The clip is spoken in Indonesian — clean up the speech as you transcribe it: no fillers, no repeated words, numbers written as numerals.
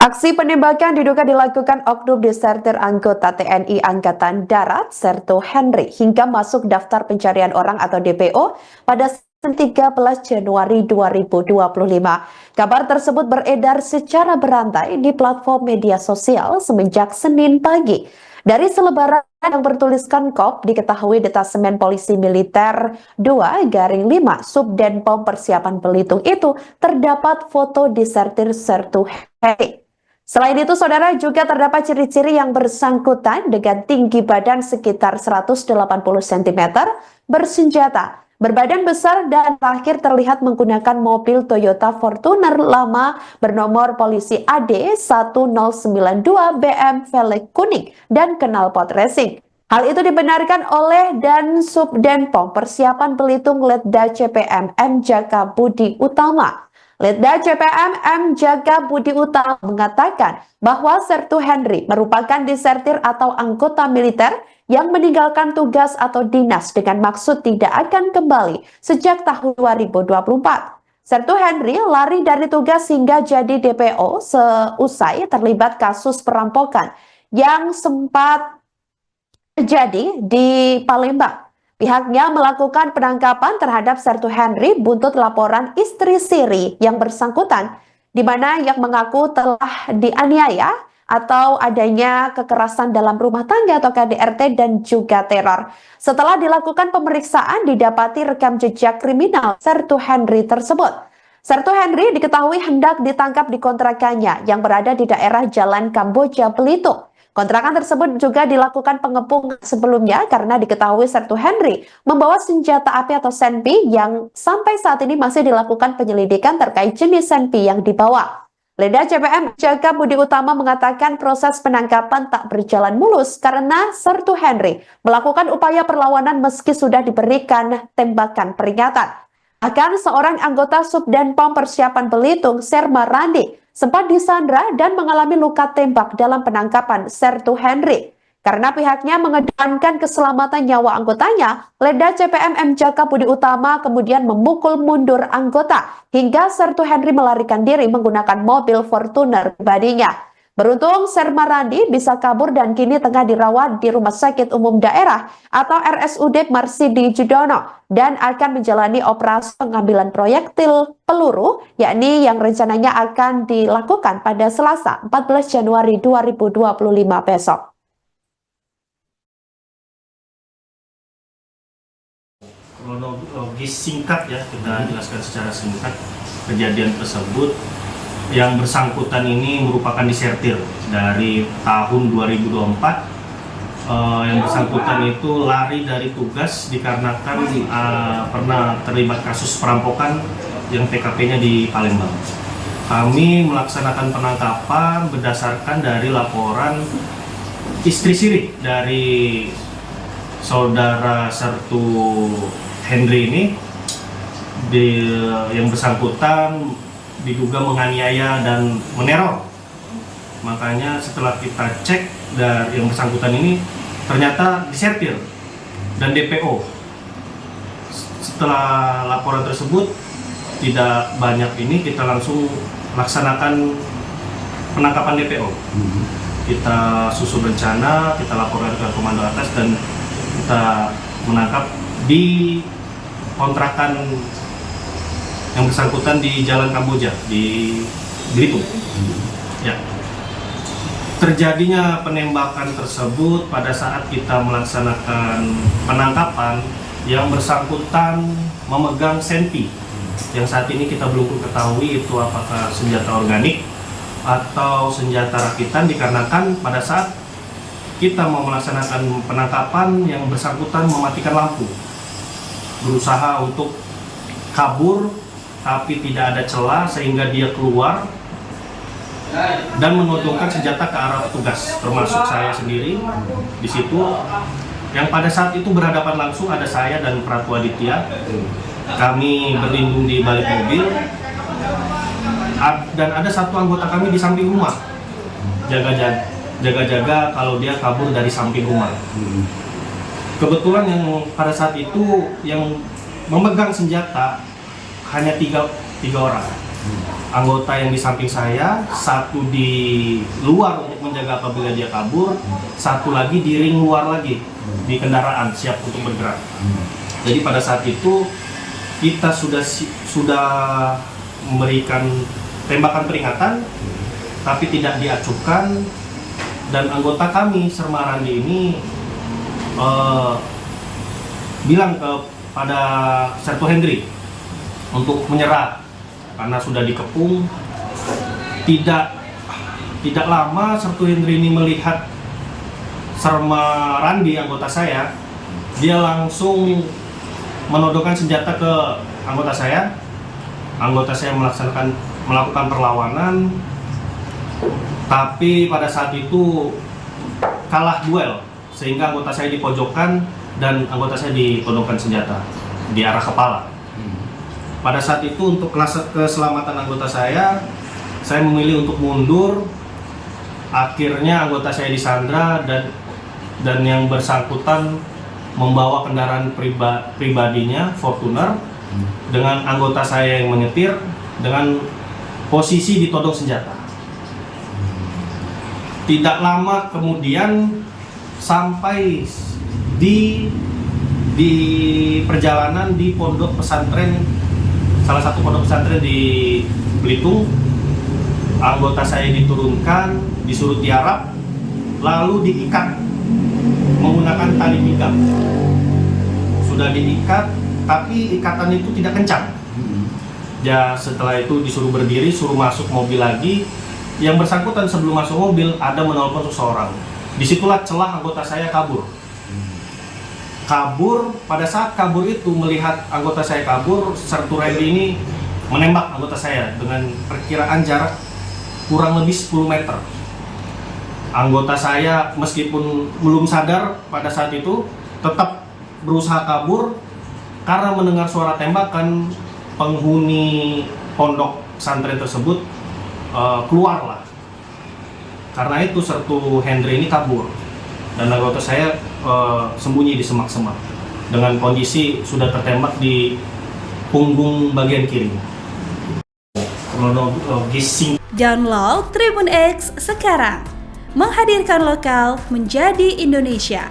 Aksi penembakan diduga dilakukan oknum desertir anggota TNI Angkatan Darat, Sertu Henry, hingga masuk daftar pencarian orang atau DPO pada 13 Januari 2025. Kabar tersebut beredar secara berantai di platform media sosial semenjak Senin pagi. Dari selebaran yang bertuliskan KOP, diketahui Detasemen Polisi Militer 2-5 Subdenpom Persiapan Belitung itu terdapat foto desertir Sertu Henry. Selain itu, saudara, juga terdapat ciri-ciri yang bersangkutan dengan tinggi badan sekitar 180 cm, bersenjata, berbadan besar, dan terakhir terlihat menggunakan mobil Toyota Fortuner lama bernomor polisi AD 1092 BM velg kuning dan knalpot racing. Hal itu dibenarkan oleh Dan Subdenpom Persiapan Belitung Letda CPM M. Jaka Budi Utama. Letda CPM M. Jaka Budi Utama mengatakan bahwa Sertu Henry merupakan desertir atau anggota militer yang meninggalkan tugas atau dinas dengan maksud tidak akan kembali sejak tahun 2024. Sertu Henry lari dari tugas hingga jadi DPO seusai terlibat kasus perampokan yang sempat terjadi di Palembang. Pihaknya melakukan penangkapan terhadap Sertu Henry buntut laporan istri Siri yang bersangkutan, di mana yang mengaku telah dianiaya atau adanya kekerasan dalam rumah tangga atau KDRT dan juga teror. Setelah dilakukan pemeriksaan, didapati rekam jejak kriminal Sertu Henry tersebut. Sertu Henry diketahui hendak ditangkap di kontrakannya yang berada di daerah Jalan Kamboja, Belitung. Kontrakan tersebut juga dilakukan pengepungan sebelumnya karena diketahui Sertu Henry membawa senjata api atau senpi yang sampai saat ini masih dilakukan penyelidikan terkait jenis senpi yang dibawa. Letda CPM Jaka Budi Utama mengatakan proses penangkapan tak berjalan mulus karena Sertu Henry melakukan upaya perlawanan meski sudah diberikan tembakan peringatan. Bahkan seorang anggota Subdenpom Persiapan Belitung, Serma Randi, sempat disandra dan mengalami luka tembak dalam penangkapan Sertu Henry. Karena pihaknya mengedepankan keselamatan nyawa anggotanya, Letda CPM M. Jaka Budi Utama kemudian memukul mundur anggota hingga Sertu Henry melarikan diri menggunakan mobil Fortuner pribadinya. Beruntung Serma Randi bisa kabur dan kini tengah dirawat di Rumah Sakit Umum Daerah atau RSUD Marsidi Judono dan akan menjalani operasi pengambilan proyektil peluru, yakni yang rencananya akan dilakukan pada Selasa 14 Januari 2025 besok. Kronologis singkat ya, kita jelaskan secara singkat kejadian tersebut. Yang bersangkutan ini merupakan disertir dari tahun 2024. Yang bersangkutan itu lari dari tugas dikarenakan pernah terlibat kasus perampokan yang TKP-nya di Palembang. Kami melaksanakan penangkapan berdasarkan dari laporan istri Siri dari saudara Sertu Henry ini, yang bersangkutan diduga menganiaya dan meneror. Makanya setelah kita cek dari yang bersangkutan ini ternyata disertir dan DPO. Setelah laporan tersebut tidak banyak ini, kita langsung laksanakan penangkapan DPO. Kita susun rencana, kita laporkan ke komando atas dan kita menangkap di kontrakan yang bersangkutan di Jalan Kamboja di Belitung. Ya. Terjadinya penembakan tersebut pada saat kita melaksanakan penangkapan, yang bersangkutan memegang senpi yang saat ini kita belum ketahui itu apakah senjata organik atau senjata rakitan, dikarenakan pada saat kita mau melaksanakan penangkapan yang bersangkutan mematikan lampu, berusaha untuk kabur tapi tidak ada celah sehingga dia keluar dan menodongkan senjata ke arah petugas, termasuk saya sendiri di situ. Yang pada saat itu berhadapan langsung ada saya dan Pratu Aditya. Kami berlindung di balik mobil dan ada satu anggota kami di samping rumah, jaga-jaga kalau dia kabur dari samping rumah. Kebetulan yang pada saat itu yang memegang senjata hanya tiga orang. Anggota yang di samping saya, satu di luar untuk menjaga apabila dia kabur, satu lagi di ring luar lagi, di kendaraan siap untuk bergerak. Jadi pada saat itu kita sudah memberikan tembakan peringatan, tapi tidak diacukan, dan anggota kami Sermarandi ini bilang kepada Sertu Hendri untuk menyerah karena sudah dikepung. Tidak lama Sertu Hendri ini melihat Sermarandi anggota saya, dia langsung menodongkan senjata ke anggota saya. Anggota saya melakukan perlawanan, tapi pada saat itu kalah duel sehingga anggota saya dipojokkan dan anggota saya ditodongkan senjata di arah kepala. Pada saat itu untuk keselamatan anggota saya memilih untuk mundur. Akhirnya anggota saya disandra dan yang bersangkutan membawa kendaraan pribadinya Fortuner dengan anggota saya yang menyetir dengan posisi ditodong senjata. Tidak lama kemudian sampai di perjalanan di pondok pesantren, salah satu pondok pesantren di Belitung, anggota saya diturunkan, disuruh tiarap, lalu diikat menggunakan tali pinggang. Sudah diikat, tapi ikatan itu tidak kencang. Ya, setelah itu disuruh berdiri, suruh masuk mobil lagi. Yang bersangkutan sebelum masuk mobil ada menelpon seseorang. Disitulah celah anggota saya kabur. Pada saat kabur itu melihat anggota saya kabur, Sertu Hendri ini menembak anggota saya dengan perkiraan jarak kurang lebih 10 meter. Anggota saya meskipun belum sadar pada saat itu tetap berusaha kabur karena mendengar suara tembakan. Penghuni pondok pesantren tersebut keluarlah. Karena itu Sertu Hendri ini kabur dan anggota saya sembunyi di semak-semak dengan kondisi sudah tertembak di punggung bagian kiri. Download Tribun X sekarang, menghadirkan lokal menjadi Indonesia.